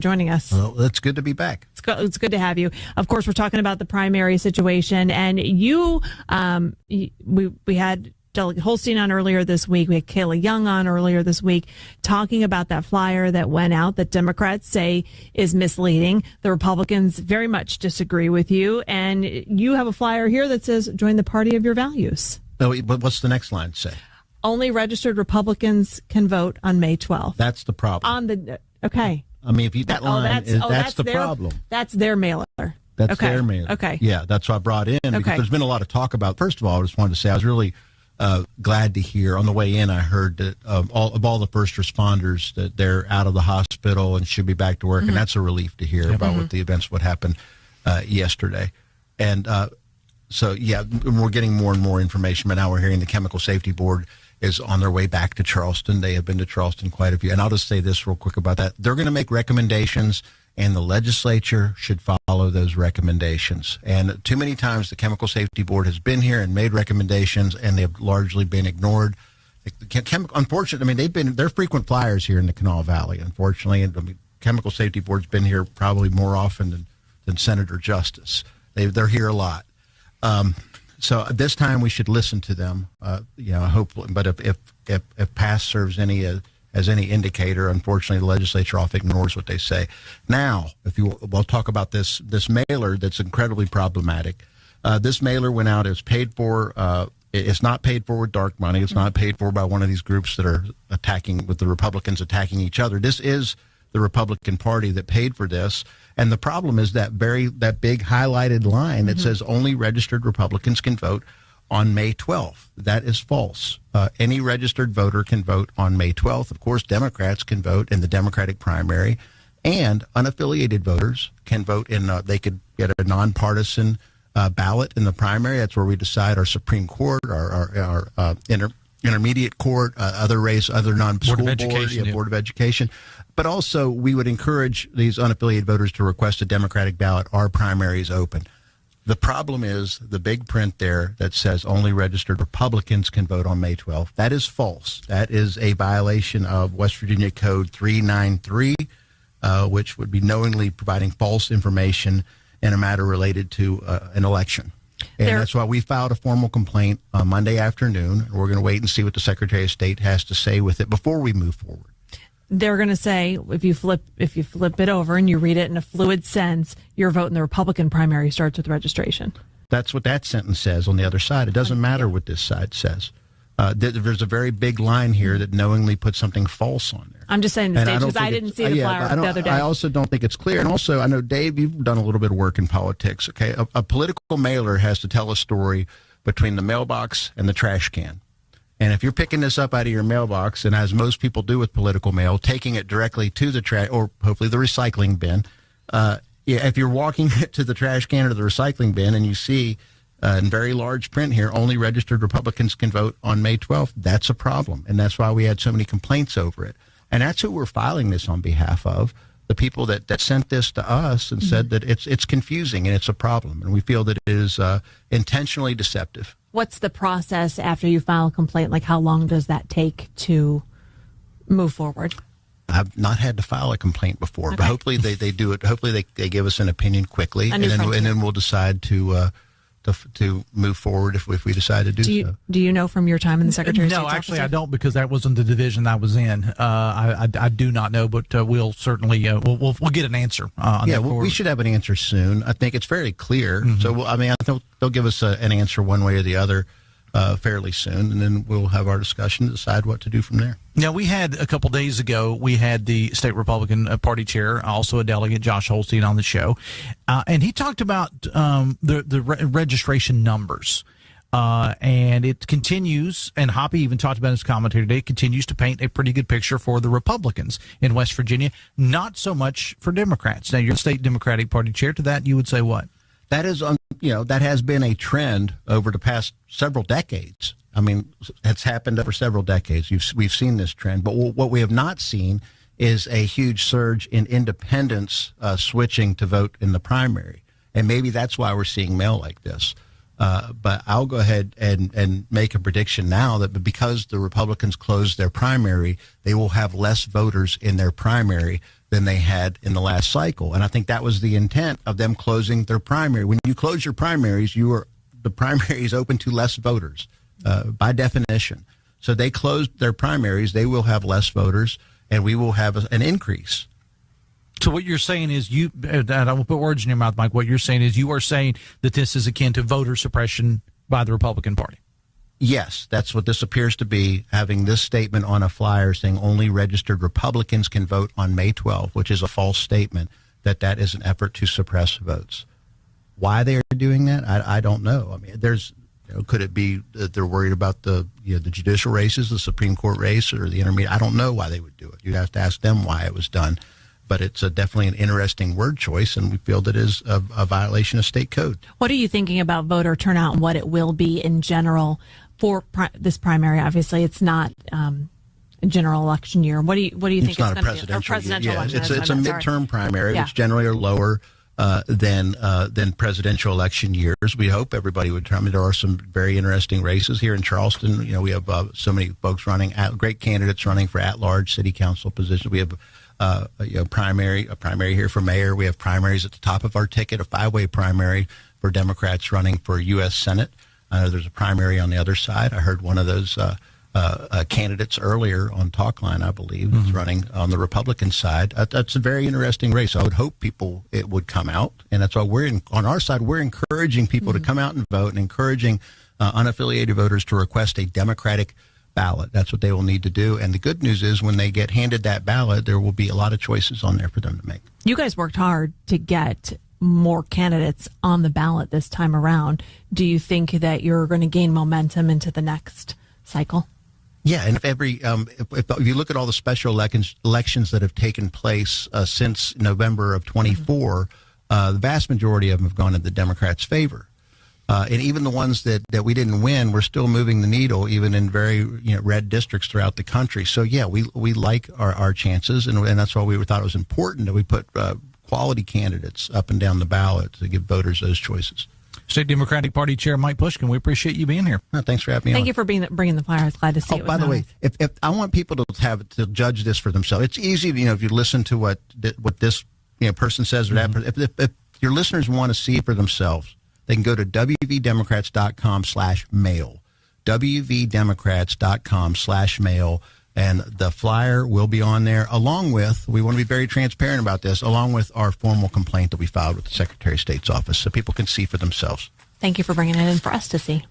joining us. Well, it's good to be back. It's good to have you. Of course, we're talking about the primary situation, and we had Delegate Holstein on earlier this week. We had Kayla Young on earlier this week talking about that flyer that went out that Democrats say is misleading. The Republicans very much disagree with you, and you have a flyer here that says, join the party of your values. No, but what's the next line say? Only registered Republicans can vote on May 12th. That's the problem. Okay. I mean, if that line that's the problem. That's their mailer. That's their mailer. Okay. Yeah, that's what I brought in because there's been a lot of talk about. First of all, I just wanted to say I was really glad to hear on the way in. I heard that all the first responders that they're out of the hospital and should be back to work, and that's a relief to hear about what happened yesterday. And so we're getting more and more information. But now we're hearing the Chemical Safety Board is on their way back to Charleston. They have been to Charleston quite a few. And I'll just say this real quick about that. They're going to make recommendations, and the legislature should follow those recommendations. And too many times the Chemical Safety Board has been here and made recommendations, and they've largely been ignored. Unfortunately, I mean, they're frequent flyers here in the Kanawha Valley, unfortunately. And the Chemical Safety Board's been here probably more often than Senator Justice. They're here a lot. So this time we should listen to them, hopefully. But if past serves as any indicator, unfortunately, the legislature often ignores what they say. Now, we'll talk about this mailer that's incredibly problematic. This mailer went out as paid for. It's not paid for with dark money. It's not paid for by one of these groups that are with the Republicans attacking each other. This is the Republican Party that paid for this. And the problem is that big highlighted line that says only registered Republicans can vote on May 12th. That is false. Any registered voter can vote on May 12th. Of course, Democrats can vote in the Democratic primary, and unaffiliated voters can vote they could get a nonpartisan ballot in the primary. That's where we decide our Supreme Court, our intermediate court, other non-school board of education. But also, we would encourage these unaffiliated voters to request a Democratic ballot. Our primary is open. The problem is the big print there that says only registered Republicans can vote on May 12th. That is false. That is a violation of West Virginia Code 393, which would be knowingly providing false information in a matter related to an election. And that's why we filed a formal complaint on Monday afternoon. We're going to wait and see what the Secretary of State has to say with it before we move forward. They're going to say if you flip it over and you read it in a fluid sense, your vote in the Republican primary starts with registration. That's what that sentence says on the other side. It doesn't matter what this side says. There's a very big line here that knowingly puts something false on there. I'm just saying the stage because I didn't see the flyer the other day. I also don't think it's clear. And also, I know, Dave, you've done a little bit of work in politics. Okay, a political mailer has to tell a story between the mailbox and the trash can. And if you're picking this up out of your mailbox, and as most people do with political mail, taking it directly to the trash or hopefully the recycling bin, if you're walking to the trash can or the recycling bin and you see in very large print here, only registered Republicans can vote on May 12th, that's a problem. And that's why we had so many complaints over it. And that's who we're filing this on behalf of, the people that sent this to us and said that it's confusing and it's a problem. And we feel that it is intentionally deceptive. What's the process after you file a complaint? Like, how long does that take to move forward? I've not had to file a complaint before, but hopefully they do it. Hopefully they give us an opinion quickly, and then we'll decide to move forward if we decide to do so. Do you know from your time in the Secretary of State's office? No, actually, officer? I don't, because that wasn't the division I was in. I do not know, but we'll certainly we'll get an answer on that. Yeah, we should have an answer soon. I think it's fairly clear. So, I think they'll give us an answer one way or the other fairly soon, and then we'll have our discussion to decide what to do from there. Now, we had a couple days ago, we had the state Republican Party chair, also a delegate, Josh Holstein, on the show, and he talked about the registration numbers. And it continues, and Hoppy even talked about in his commentary today, it continues to paint a pretty good picture for the Republicans in West Virginia, not so much for Democrats. Now, you're the state Democratic Party chair. To that, you would say what? That is, that has been a trend over the past several decades. I mean, it's happened over several decades. We've seen this trend, but what we have not seen is a huge surge in independents switching to vote in the primary. And maybe that's why we're seeing mail like this. But I'll go ahead and make a prediction now that because the Republicans closed their primary, they will have less voters in their primary than they had in the last cycle. And I think that was the intent of them closing their primary. When you close your primaries, the primary is open to less voters by definition. So they closed their primaries. They will have less voters, and we will have an increase. So what you're saying is I won't put words in your mouth, Mike. What you're saying is you are saying that this is akin to voter suppression by the Republican Party. Yes, that's what this appears to be, having this statement on a flyer saying only registered Republicans can vote on May 12th, which is a false statement, that is an effort to suppress votes. Why they are doing that, I don't know. I mean, could it be that they're worried about the judicial races, the Supreme Court race, or the intermediate? I don't know why they would do it. You'd have to ask them why it was done. But it's definitely an interesting word choice, and we feel that it is a violation of state code. What are you thinking about voter turnout and what it will be in general for this primary? Obviously, it's not a general election year. What do you think it's not a presidential election? It's a midterm primary, which generally are lower than presidential election years. We hope everybody would come. There are some very interesting races here in Charleston. We have so many folks running, great candidates running for at-large city council positions. We have a primary here for mayor. We have primaries at the top of our ticket, a 5-way primary for Democrats running for U.S. Senate. There's a primary on the other side. I heard one of those candidates earlier on Talkline, I believe, is running on the Republican side. That's a very interesting race. I would hope it would come out, and that's why on our side, we're encouraging people to come out and vote and encouraging unaffiliated voters to request a Democratic ballot. That's what they will need to do. And the good news is when they get handed that ballot, there will be a lot of choices on there for them to make. You guys worked hard to get more candidates on the ballot this time around. Do you think that you're going to gain momentum into the next cycle? Yeah, and if you look at all the special elections that have taken place since November of 24, the vast majority of them have gone in the Democrats' favor. And even the ones that we didn't win, we're still moving the needle, even in very red districts throughout the country. So, yeah, we like our chances, and that's why we thought it was important that we put quality candidates up and down the ballot to give voters those choices. State Democratic Party Chair Mike Pushkin, we appreciate you being here. Thanks for having me on. Thank you for bringing the flyer. I was glad to see it. By the way, if I want people to judge this for themselves, it's easy, if you listen to what this person says or that person. If your listeners want to see it for themselves, they can go to wvdemocrats.com/mail, wvdemocrats.com/mail, and the flyer will be on there along with, we want to be very transparent about this, along with our formal complaint that we filed with the Secretary of State's office so people can see for themselves. Thank you for bringing it in for us to see.